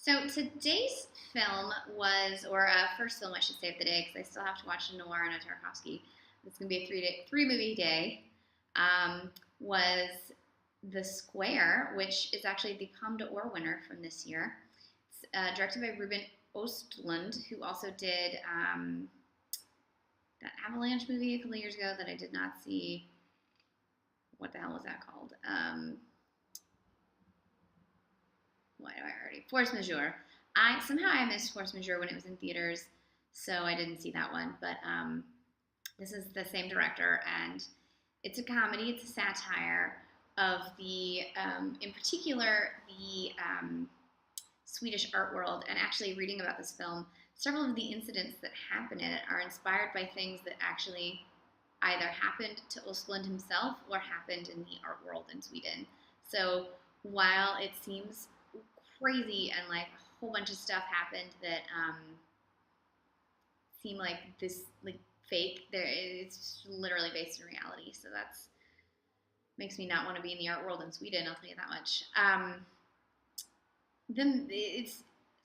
So today's film was, or first film I should say of the day, because I still have to watch a noir and a Tarkovsky. It's going to be a three movie day. Um, was The Square, which is actually the Palme d'Or winner from this year. It's directed by Ruben Östlund, who also did that Avalanche movie a couple of years ago that I did not see. What the hell was that called? Why do I already? Force Majeure. I missed Force Majeure when it was in theaters, so I didn't see that one. But this is the same director, and it's a comedy. It's a satire of in particular, the Swedish art world. And actually, reading about this film, several of the incidents that happen in it are inspired by things that actually either happened to Östlund himself or happened in the art world in Sweden. So while it seems crazy and like a whole bunch of stuff happened that seem like this like fake, it's literally based in reality. So that's makes me not want to be in the art world in Sweden. I'll tell you that much. It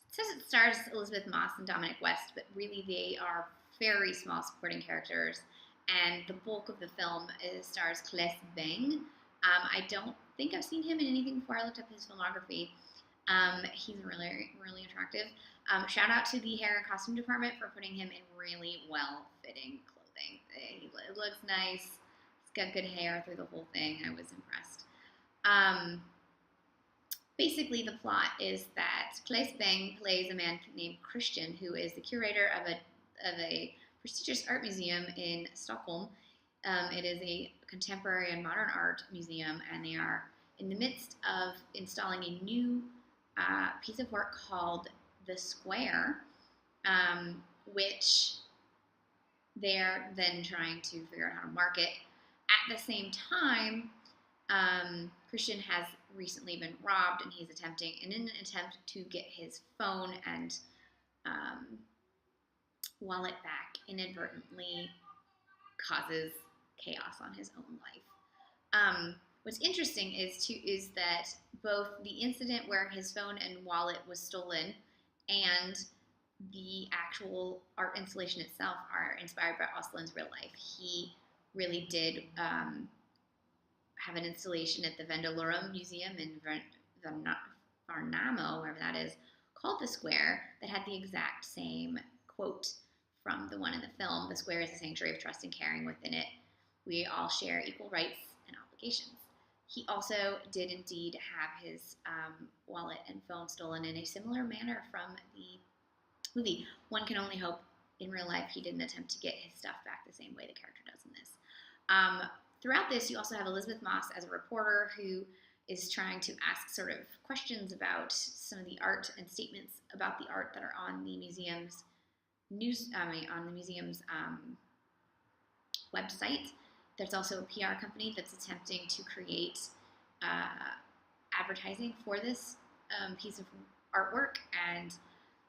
says it stars Elisabeth Moss and Dominic West, but really they are very small supporting characters. And the bulk of the film stars Claes Bang. I don't think I've seen him in anything before. I looked up his filmography. He's really, really attractive. Shout out to the hair and costume department for putting him in really well-fitting clothing. He looks nice. He's got good hair through the whole thing. I was impressed. Basically, the plot is that Claes Bang plays a man named Christian, who is the curator of a prestigious art museum in Stockholm. It is a contemporary and modern art museum, and they are in the midst of installing a new piece of work called The Square, which they're then trying to figure out how to market. At the same time, Christian has recently been robbed, and he's in an attempt to get his phone and wallet back, inadvertently causes chaos on his own life. What's interesting is that both the incident where his phone and wallet was stolen and the actual art installation itself are inspired by Östlund's real life. He really did have an installation at the Vendelorum Museum in Varnamo, wherever that is, called The Square, that had the exact same quote from the one in the film. The square is a sanctuary of trust and caring. Within it, we all share equal rights and obligations. He also did indeed have his wallet and phone stolen in a similar manner from the movie. One can only hope in real life he didn't attempt to get his stuff back the same way the character does in this. Throughout this, you also have Elisabeth Moss as a reporter who is trying to ask sort of questions about some of the art and statements about the art that are on the museum's website. There's also a PR company that's attempting to create advertising for this piece of artwork, and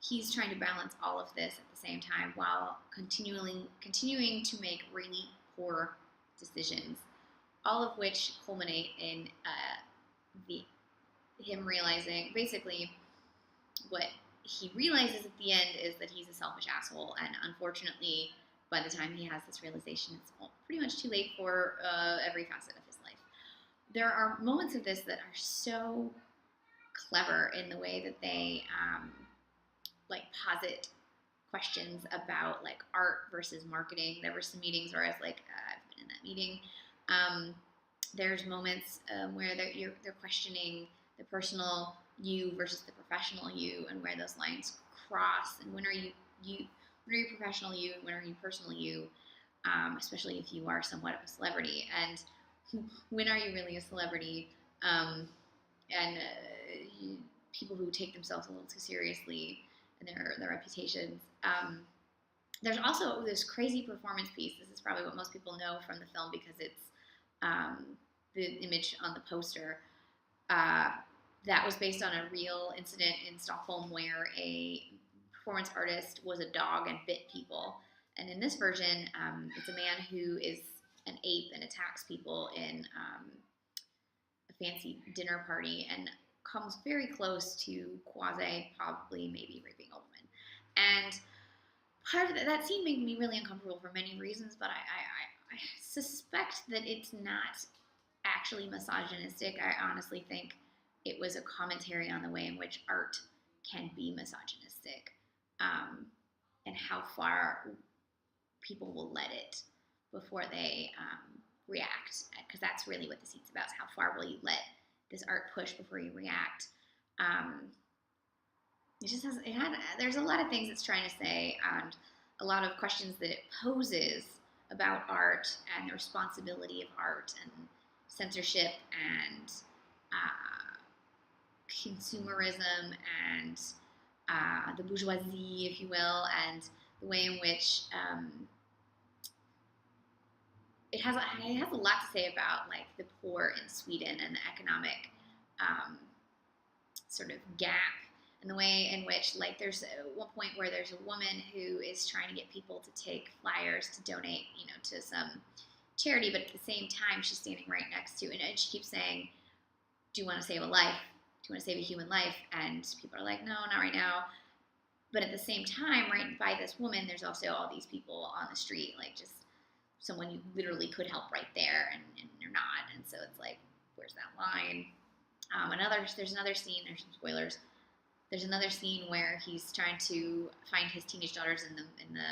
he's trying to balance all of this at the same time while continuing to make really poor decisions, all of which culminate in him realizing basically what he realizes at the end is that he's a selfish asshole, and unfortunately, by the time he has this realization, it's pretty much too late for every facet of his life. There are moments of this that are so clever in the way that they posit questions about like art versus marketing. There were some meetings where I was like, I've been in that meeting. There's moments where they're questioning the personal you versus the professional you, and where those lines cross, and when are you professional you, and when are you personal you, especially if you are somewhat of a celebrity, and when are you really a celebrity, and people who take themselves a little too seriously and their reputations. There's also this crazy performance piece. This is probably what most people know from the film because it's the image on the poster. That was based on a real incident in Stockholm where a performance artist was a dog and bit people. And in this version, it's a man who is an ape and attacks people in a fancy dinner party and comes very close to quasi, probably, maybe raping a woman. And part of that scene made me really uncomfortable for many reasons, but I suspect that it's not actually misogynistic. I honestly think it was a commentary on the way in which art can be misogynistic, and how far people will let it before they react, because that's really what the scene's about, is how far will you let this art push before you react. There's a lot of things it's trying to say, and a lot of questions that it poses about art and the responsibility of art and censorship and consumerism and the bourgeoisie, if you will, and the way in which it has a lot to say about like the poor in Sweden and the economic sort of gap, and the way in which, like, there's one point where there's a woman who is trying to get people to take flyers to donate, to some charity, but at the same time she's standing right next to, and she keeps saying, "Do you want to save a life? Do you want to save a human life?" And people are like, "No, not right now." But at the same time, right by this woman, there's also all these people on the street, like just someone you literally could help right there, and you're not. And so it's like, where's that line? There's another scene, there's some spoilers. There's another scene where he's trying to find his teenage daughters in the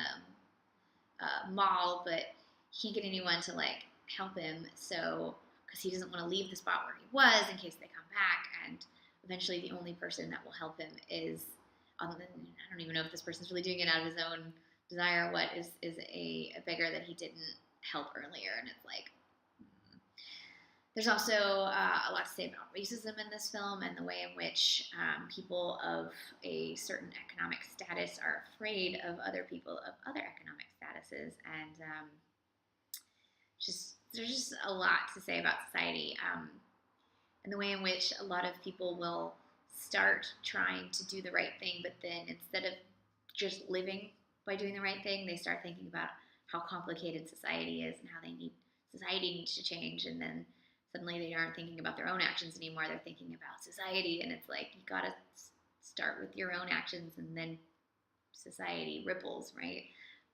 mall, but he can't get anyone to like help him. So, because he doesn't want to leave the spot where he was in case they come back, and eventually the only person that will help him is, I don't even know if this person's really doing it out of his own desire or what, is a beggar that he didn't help earlier, and it's like. There's also a lot to say about racism in this film, and the way in which people of a certain economic status are afraid of other people of other economic statuses, and there's just a lot to say about society, and the way in which a lot of people will start trying to do the right thing, but then instead of just living by doing the right thing, they start thinking about how complicated society is and how society needs to change, and then suddenly they aren't thinking about their own actions anymore, they're thinking about society, and it's like, you gotta start with your own actions, and then society ripples, right?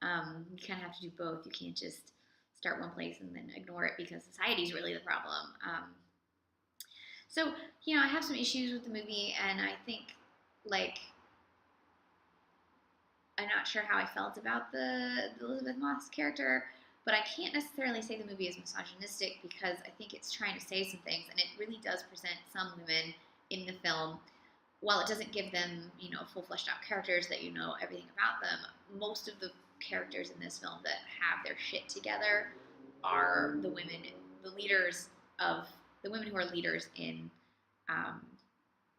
You kind of have to do both. You can't just start one place and then ignore it, because society's really the problem. So, I have some issues with the movie, and I think, like, I'm not sure how I felt about the Elisabeth Moss character, but I can't necessarily say the movie is misogynistic, because I think it's trying to say some things, and it really does present some women in the film. While it doesn't give them, full fleshed out characters that you know everything about them, most of the characters in this film that have their shit together are the women, the women who are leaders in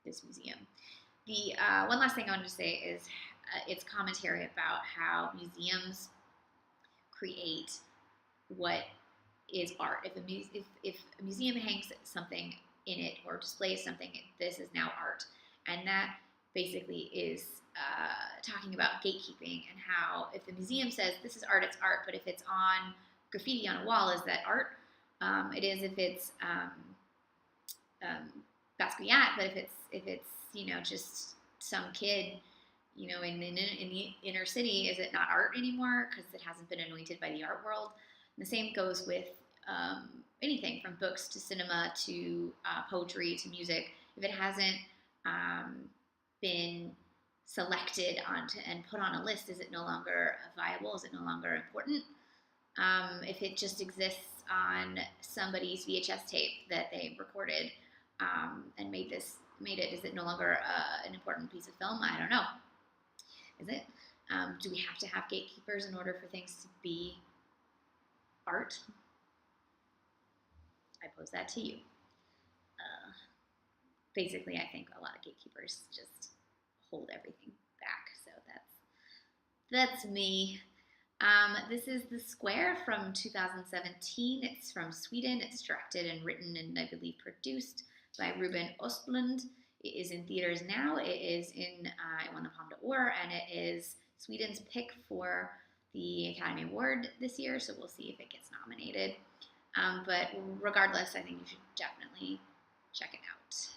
this museum. The one last thing I wanted to say is its commentary about how museums create what is art. If a museum hangs something in it or displays something, this is now art. And that basically is talking about gatekeeping, and how if the museum says this is art, it's art, but if it's on graffiti on a wall, is that art? It is if it's Basquiat, but if it's just some kid in the inner city, is it not art anymore because it hasn't been anointed by the art world? And the same goes with anything from books to cinema to poetry to music. If it hasn't been selected and put on a list, is it no longer viable? Is it no longer important? If it just exists on somebody's VHS tape that they recorded and made it, is it no longer an important piece of film? I don't know. Is it? Do we have to have gatekeepers in order for things to be art? I pose that to you. Basically, I think a lot of gatekeepers just hold everything back. So that's me. This is The Square from 2017. It's from Sweden. It's directed and written and I believe produced by Ruben Östlund. It is in theaters now. It is it won the Palme d'Or, and it is Sweden's pick for the Academy Award this year, so we'll see if it gets nominated. But regardless, I think you should definitely check it out.